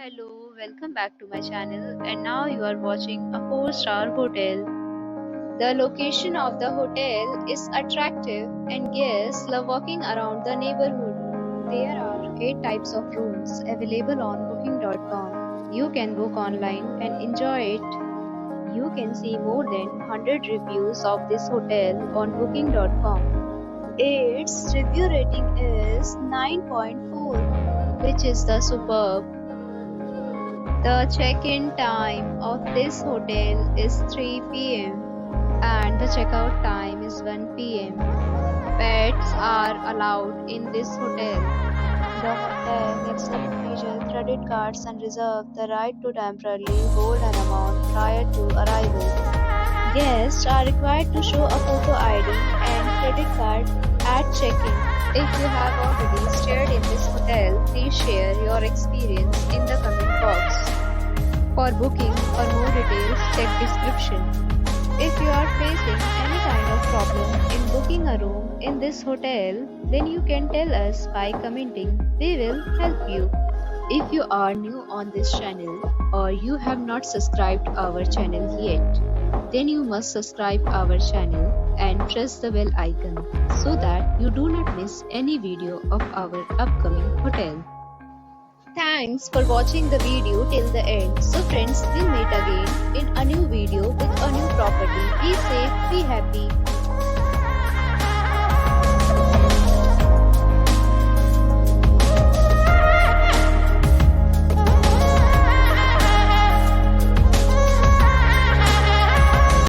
Hello, welcome back to my channel, and now you are watching a 4-star hotel. The location of the hotel is attractive and guests love walking around the neighborhood. There are 8 types of rooms available on booking.com. You can book online and enjoy it. You can see more than 100 reviews of this hotel on booking.com. Its review rating is 9.4, which is the superb. The check-in time of this hotel is 3 p.m. and the checkout time is 1 p.m. Pets are allowed in this hotel. The hotel accepts major credit cards and reserves the right to temporarily hold an amount prior to arrival. Guests are required to show a photo ID and credit card at check-in. If you have already stayed in this hotel, please share your experience in the comment box. For booking or more details, check description. If you are facing any kind of problem in booking a room in this hotel, then you can tell us by commenting. We will help you. If you are new on this channel or you have not subscribed our channel yet, then you must subscribe our channel and press the bell icon so that you do not miss any video of our upcoming hotel. Thanks for watching the video till the end. So friends, we'll meet again in a new video with a new property. Be safe, be happy.